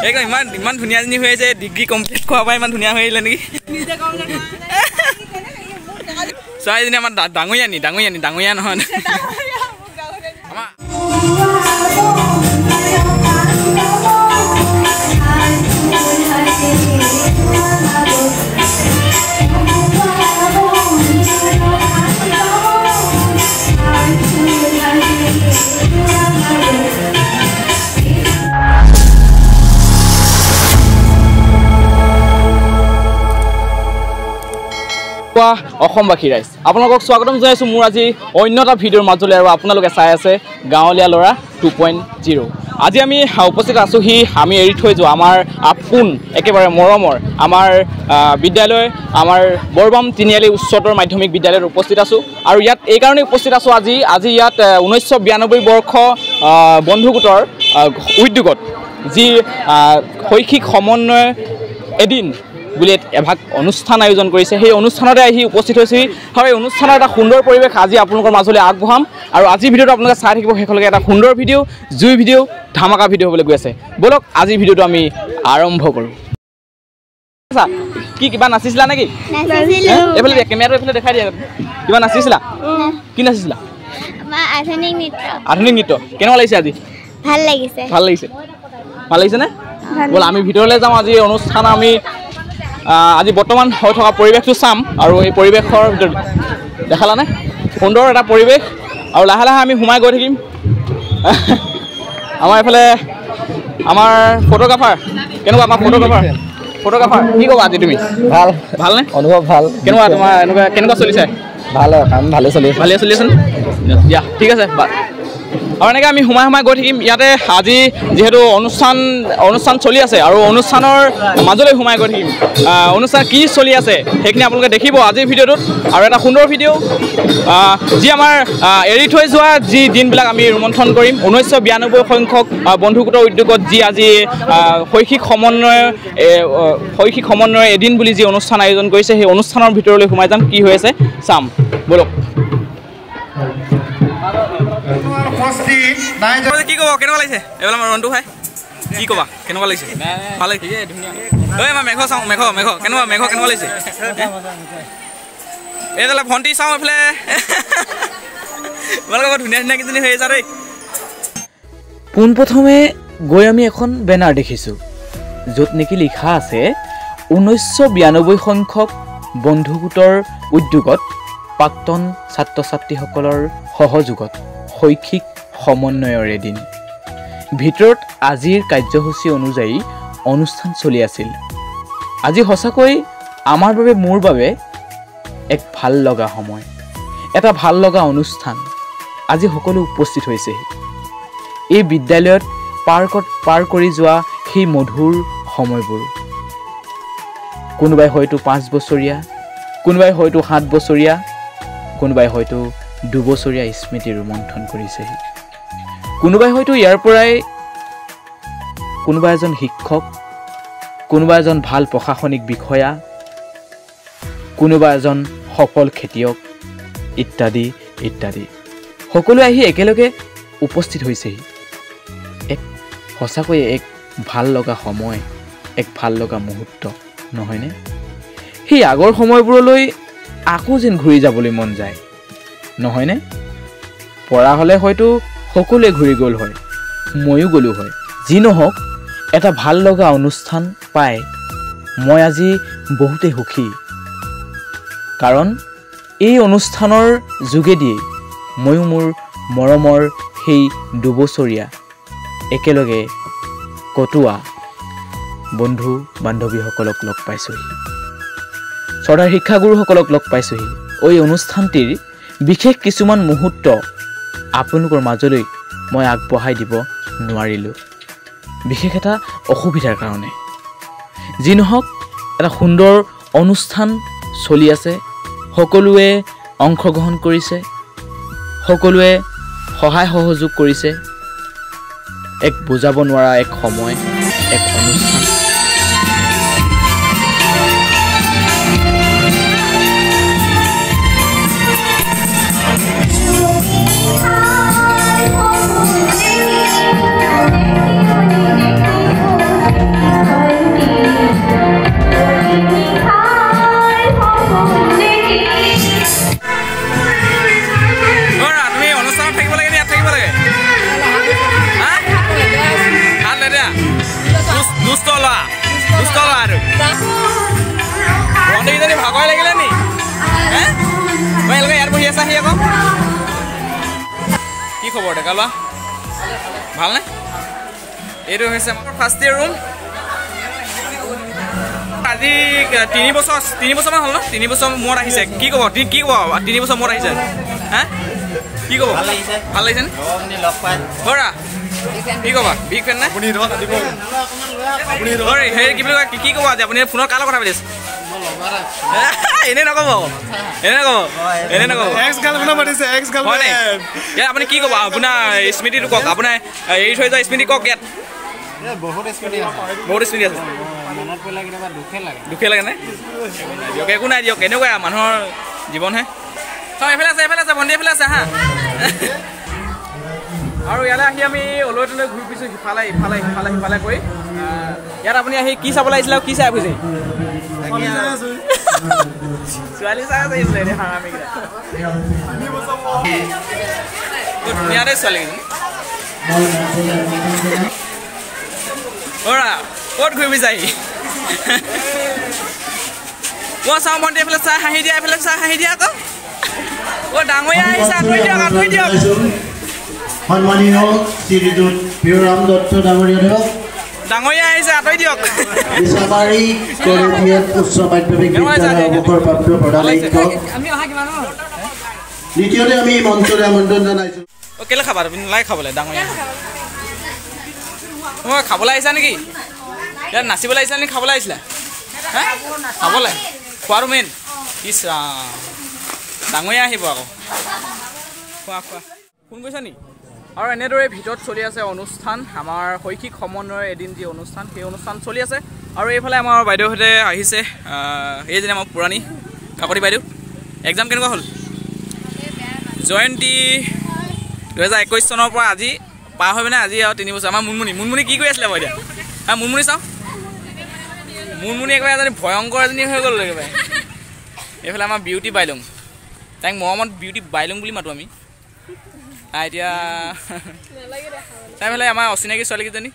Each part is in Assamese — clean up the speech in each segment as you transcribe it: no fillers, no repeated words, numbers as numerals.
একদম ইমান ধুনীয়া জনী হৈ আছে ডিগ্ৰী কমপ্লিট কৰা পৰা ইমান ধুনীয়া হৈ আহিলে নেকি ছোৱালীজনী আমাৰ ডাঙৰীয়া নহয় অসমবাসী ৰাইজ আপোনালোকক স্বাগতম জনাইছোঁ মোৰ আজি অন্য এটা ভিডিঅ'ৰ মাজলৈ আৰু আপোনালোকে চাই আছে গাঁৱলীয়া ল'ৰা 2.0 আজি আমি উপস্থিত আছোঁ আমি এৰি থৈ যোৱা আমাৰ আপোন একেবাৰে মৰমৰ আমাৰ বিদ্যালয় আমাৰ বৰবাম তিনিআলি উচ্চতৰ মাধ্যমিক বিদ্যালয়ত উপস্থিত আছোঁ আৰু ইয়াত এই কাৰণে উপস্থিত আছোঁ আজি ইয়াত 1992 বৰ্ষ বন্ধুগোটৰ উদ্যোগত যি শৈক্ষিক সমন্বয় এদিন বুলি এভাগ অনুষ্ঠান আয়োজন কৰিছে সেই অনুষ্ঠানতে আহি উপস্থিত হৈছোঁ আৰু এই অনুষ্ঠানৰ এটা সুন্দৰ পৰিৱেশ আজি আপোনালোকৰ মাজলৈ আগবঢ়াম আৰু আজিৰ ভিডিঅ'টো আপোনালোকে চাই থাকিব শেষলৈকে এটা সুন্দৰ ভিডিঅ' জুই ভিডিঅ' ধামাকা ভিডিঅ' হ'বলৈ গৈ আছে ব'লক আজিৰ ভিডিঅ'টো আমি আৰম্ভ কৰোঁ কি কিবা নাচিছিলা নেকি এইফালে কেমেৰাটো এইফালে দেখাই দিয়া কিবা নাচিছিলা কি নাচিছিলা আধুনিক নৃত্য কেনেকুৱা লাগিছে আজি ভাল লাগিছেনে ব'ল আমি ভিতৰলৈ যাওঁ আজি অনুষ্ঠান আমি আজি বৰ্তমান হৈ থকা পৰিৱেশটো চাম আৰু এই পৰিৱেশৰ ভিতৰত দেখালানে সুন্দৰ এটা পৰিৱেশ আৰু লাহে লাহে আমি সোমাই গৈ থাকিম আমাৰ এইফালে আমাৰ ফটোগ্ৰাফাৰ কেনেকুৱা আমাৰ ফটোগ্ৰাফাৰ কি ক'বা আজি তুমি ভালনে অনুভৱ ভাল কেনেকুৱা তোমাৰ এনেকুৱা কেনেকুৱা চলিছে ভাল কাম ভালে চলি আছে দিয়া ঠিক আছে আৰু এনেকৈ আমি সোমাই গৈ থাকিম ইয়াতে আজি যিহেতু অনুষ্ঠান চলি আছে আৰু অনুষ্ঠানৰ মাজলৈ সোমাই গৈ থাকিম অনুষ্ঠান কি চলি আছে সেইখিনি আপোনালোকে দেখিব আজিৰ ভিডিঅ'টোত আৰু এটা সুন্দৰ ভিডিঅ' যি আমাৰ এৰি থৈ যোৱা যি দিনবিলাক আমি ৰোমন্থন কৰিম 1992 সংখ্যক বন্ধুগোটৰ উদ্যোগত যি আজি শৈক্ষিক সমন্বয় এদিন বুলি যি অনুষ্ঠান আয়োজন কৰিছে সেই অনুষ্ঠানৰ ভিতৰলৈ সোমাই যাম কি হৈ আছে চাম ব'লক কি ক'ব কেনেকুৱা লাগিছে এইবিলাক আমাৰ ৰনটো খাই কি ক'বা কেনেকুৱা লাগিছে ভাল লাগিছে ঐ আমাৰ মেঘ চাওঁ মেঘ কেনেকুৱা লাগিছে এইফালে ভণ্টি চাওঁ এইফালে তোমালোকৰ ধুনীয়া কেইজনী হৈ আছে দেই পোনপ্ৰথমে গৈ আমি এখন বেনাৰ দেখিছোঁ য'ত নেকি লিখা আছে 1992 সংখ্যক বন্ধুগোটৰ উদ্যোগত প্ৰাক্তন ছাত্ৰ ছাত্ৰীসকলৰ সহযোগত শৈক্ষিক সমন্বয়ৰ এদিন ভিতৰত আজিৰ কাৰ্যসূচী অনুযায়ী অনুষ্ঠান চলি আছিল আজি সঁচাকৈ আমাৰ বাবে মোৰ বাবে এক ভাল লগা সময় এটা ভাল লগা অনুষ্ঠান আজি সকলো উপস্থিত হৈছে এই বিদ্যালয়ত পাৰ কৰি যোৱা সেই মধুৰ সময়বোৰ কোনোবাই হয়তো 5 বছৰীয়া কোনোবাই হয়তো 7 বছৰীয়া কোনোবাই হয়তো 2 বছৰীয়া স্মৃতি ৰোমন্থন কৰিছে কোনোবাই হয়তো ইয়াৰ পৰাই কোনোবা এজন শিক্ষক কোনোবা এজন ভাল প্ৰশাসনিক বিষয়া কোনোবা এজন সফল খেতিয়ক ইত্যাদি সকলো আহি একেলগে উপস্থিত হৈছে এক সঁচাকৈ এক ভাল লগা সময় এক ভাল লগা মুহূৰ্ত নহয়নে সেই আগৰ সময়বোৰলৈ আকৌ যেন ঘূৰি যাবলৈ মন যায় নহয়নে পৰা হ'লে হয়তো সকলোৱে ঘূৰি গ'ল হয় ময়ো গ'লো হয় যি নহওক এটা ভাল লগা অনুষ্ঠান পাই মই আজি বহুতে সুখী কাৰণ এই অনুষ্ঠানৰ যোগেদি ময়ো মোৰ মৰমৰ সেই 2 বছৰীয়া একেলগে কটোৱা বন্ধু বান্ধৱীসকলক লগ পাইছোঁহি চৰকাৰ শিক্ষাগুৰুসকলক লগ পাইছোঁহি এই অনুষ্ঠানটিৰ বিশেষ কিছুমান মুহূৰ্ত আপোনালোকৰ মাজলৈ মই আগবঢ়াই দিব নোৱাৰিলোঁ বিশেষ এটা অসুবিধাৰ কাৰণে যি নহওক এটা সুন্দৰ অনুষ্ঠান চলি আছে সকলোৱে অংশগ্ৰহণ কৰিছে সকলোৱে সহায় সহযোগ কৰিছে এক বুজাব নোৱাৰা এক সময় এক অনুষ্ঠান আৰু বন্ধু কিজনী ভাগৰ লাগিলে নি মই এলোকে ইয়াত বহি আছাহি আকৌ কি খবৰ ডেকা লোৱা ভালনে এইটো হৈছে আমাৰ ফাৰ্ষ্ট ইয়েৰ ৰুম আজি 3 বছৰমান হ'ল ন 3 বছৰ মূৰত আহিছে কি ক'ব 3 বছৰ মূৰত আহিছে হা কি ক'ব ভাল লাগিছে নে বৰা কি ক'বা বিগ ফেন নে আপুনি কি বুলি কয় কি ক'ব আজি আপুনি ফোনত কাৰ লগত কথা পাতিছে এনে নক'ব আপুনি কি ক'ব আপোনাৰ স্মৃতিটো কওক আপোনাৰ এৰি থৈ যোৱা স্মৃতি কওক ইয়াত বহুত স্মৃতি আছে দুখে লাগে নে দিয়ক একো নাই দিয়ক এনেকুৱা মানুহৰ জীৱনহে এইফালে আছে ভণ্টি এইফালে আছে হা আৰু ইয়ালৈ আহি আমি অলৈ তলৈ ঘূৰি ফুৰিছোঁ সিফালে কৰি ইয়াত আপুনি আহি কি চাবলৈ আহিছিলে আৰু কি চাই ফুৰিছে ছোৱালী চাই আহিছিলে এনে হাৰামিকেইটা ধুনীয়া দেই ছোৱালীকেইজনী অৰা ক'ত ঘূৰি ফুৰিছাহি চাওঁ ভণ্টি এইফালে চাই হাঁহি দিয়া এইফালে চাই হাঁহি দিয়া আকৌ ডাঙৰীয়া আহিছে আঁতৰি দিয়ক সন্মানীয় শ্ৰীযুত প্ৰিয়ৰাম দত্ত ডাঙৰীয়া আহিছে আঁতৰি দিয়ক বিছামাৰী কলেজিয়েট উচ্চ মাধ্যমিক বিদ্যালয় অৱসৰপ্ৰাপ্ত প্ৰধান শিক্ষক দ্বিতীয়তে আমি মঞ্চলৈ আমন্ত্ৰণ জনাইছোঁ কেলৈ খাবা তুমি নালাগে খাবলৈ ডাঙৰীয়া মই খাবলৈ আহিছা নেকি ইয়াত নাচিবলৈ আহিছা নেকি খাবলৈ আহিছিলা হা খাবলৈ খোৱাটো মেইন ইছ ডাঙৰীয়া আহিব আকৌ খোৱা ফোন কৰিছা নি আৰু এনেদৰে ভিতৰত চলি আছে অনুষ্ঠান আমাৰ শৈক্ষিক সমন্বয়ৰ এদিন যি অনুষ্ঠান সেই অনুষ্ঠান চলি আছে আৰু এইফালে আমাৰ বাইদেউহঁতে আহিছে এইজনী আমাৰ পুৰণি কাকতি বাইদেউ এক্সাম কেনেকুৱা হ'ল জয়ন্তী 2021 চনৰ পৰা আজি পাৰ হৈ মানে আজি আৰু 3 বছৰ আমাৰ মুনমুনি কি কৰি আছিলে বাৰু এতিয়া মুনমুনি চাওঁ মুনমুনি একেবাৰে এজনী ভয়ংকৰ এজনী হৈ গ'ল একেবাৰে এইফালে আমাৰ বিউটি বাইলুং তাইক মৰমত বিউটি বাইলুং বুলি মাতোঁ আমি এতিয়া চাইফালে আমাৰ অচিনাকি ছোৱালীকেইজনী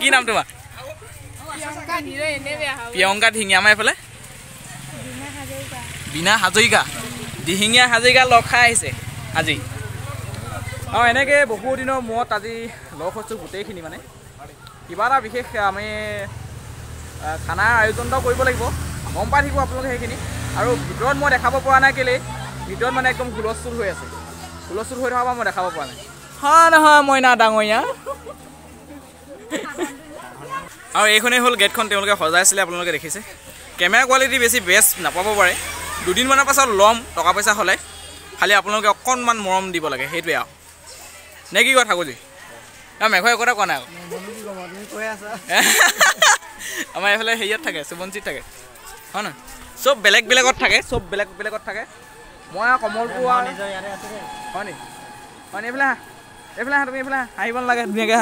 কি নাম তোমাৰ প্ৰিয়ংকা ধিঙীয়া আমাৰ এইফালে বীণা হাজৰিকা দিহিঙীয়া হাজৰিকা লগ খাই আহিছে আজি আৰু এনেকৈ বহু দিনৰ মূৰত আজি লগ হৈছোঁ গোটেইখিনি মানে কিবা এটা বিশেষ আমি খানাৰ আয়োজন এটাও কৰিব লাগিব গম পাই থাকিব আপোনালোকে সেইখিনি আৰু ভিতৰত মই দেখাব পৰা নাই কেলেই ভিতৰত মানে একদম হুলস্থুল হৈ আছে হুলস্থুল হৈ থকা মই দেখাব পৰা নাই নহয় মইনা ডাঙৰীয়া আৰু এইখনেই হ'ল গেটখন তেওঁলোকে সজাইছিলে আপোনালোকে দেখিছে কেমেৰা কোৱালিটি বেছি বেষ্ট নাপাব পাৰে দুদিনমানৰ পাছত ল'ম টকা পইচা হ'লে খালি আপোনালোকে অকণমান মৰম দিব লাগে সেইটোৱে আৰু নে কি কথা ঠাকুৰজী মেঘৰ একো এটা কোৱা নাই আকৌ আমাৰ এইফালে হেৰিয়াত থাকে সুবঞ্চিত থাকে হয় নহয় চব বেলেগ বেলেগত থাকে মই আৰু কমলপুৰ হয় নি এইফালে তুমি এইফালে আহিব নালাগে ধুনীয়াকৈ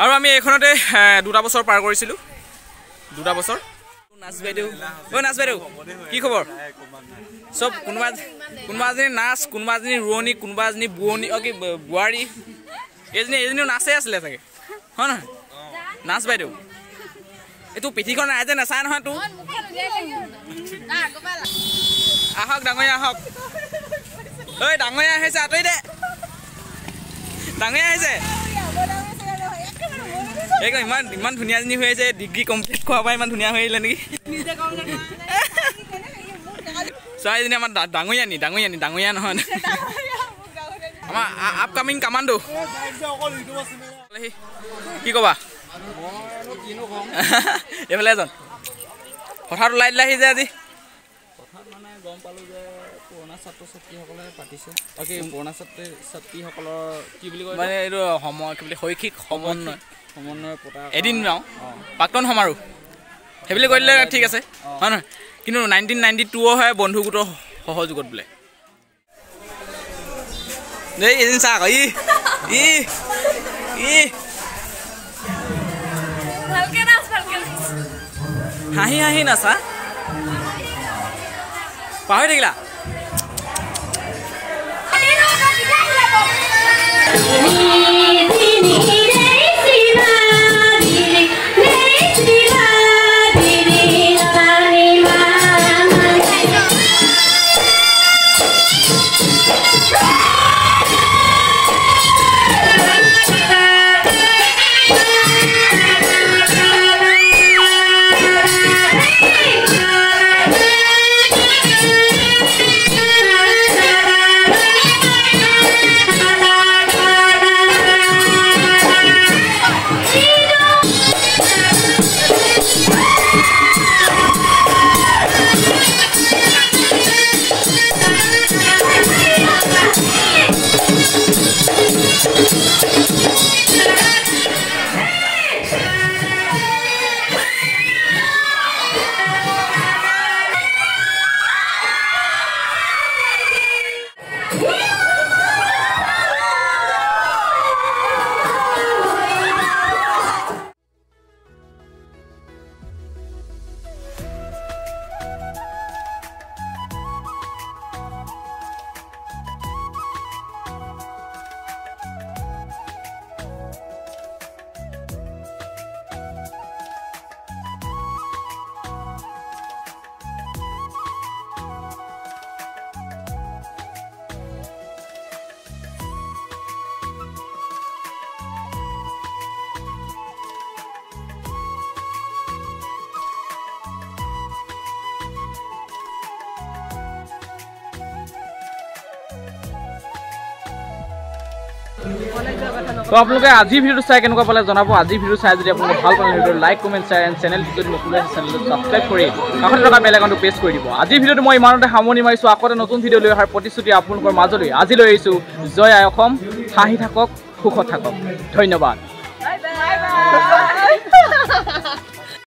আৰু আমি এইখনতে 2 বছৰ পাৰ কৰিছিলোঁ 2 বছৰ নাচ বাইদেউ কি খবৰ চব কোনোবা এজনী নাচ কোনোবা এজনী ৰোৱনী কোনোবা এজনী বুৱনী কি বোৱাৰী এজনীও নাচে আছিলে চাগে হয় নহয় নাচ বাইদেউ এইটো পিঠিখন ৰাইজে নাচায় নহয় তোৰ আহক ডাঙৰীয়া আহক ঐ ডাঙৰীয়া আহিছে আঁতৰি দে ডাঙৰীয়া আহিছে ইমান ধুনীয়াজনী হৈ আছে ডিগ্ৰী কমপ্লিট খোৱাৰ পৰা ইমান ধুনীয়া হৈ আহিলে নেকি ছোৱালীজনী আমাৰ ডাঙৰীয়া নহয় আমাৰ আপকামিং কামাণ্ডো কি ক'বা এইফালে এজন হঠাৎ ওলাই দিলে আহি যে আজি গম পালোঁ যে পুৰণা ছাত্ৰ ছাত্ৰীসকলে পাতিছে পুৰণা ছাত্ৰীসকলৰ কি বুলি কয় মানে এইটো কি বুলি শৈক্ষিক সমন্বয় পতা এদিন যাওঁ প্ৰাক্তন সমাৰোহ সেইবুলি কৈ দিলে ঠিক আছে হয় নহয় কিন্তু 1992 হয় বন্ধু গোটৰ সহযোগত বোলে দেই এদিন চাহ আকৌ হাঁহি নাচা পাহৰি থাকিলা তো আপোনালোকে আজি ভিডিঅ'টো চাই কেনেকুৱা পালে জনাব আজি ভিডিঅ' চাই যদি আপোনালোকে ভাল পালে ভিডিঅ'টো লাইক কমেণ্ট শ্বেয়াৰ এণ্ড চেনেলটো যদি নতুন আছে চেনেলটো ছাবস্ক্ৰাইব কৰি কাষতে থকা বেল আইকনটো প্ৰেছ কৰি দিব আজি ভিডিঅ'টো মই ইমানতে সামৰণি মাৰিছোঁ আকৌ এটা নতুন ভিডিঅ' লৈ অহাৰ প্ৰতিশ্ৰুতি আপোনালোকৰ মাজলৈ আজি লৈ আহিছোঁ জয় আই অসম হাঁহি থাকক সুখত থাকক ধন্যবাদ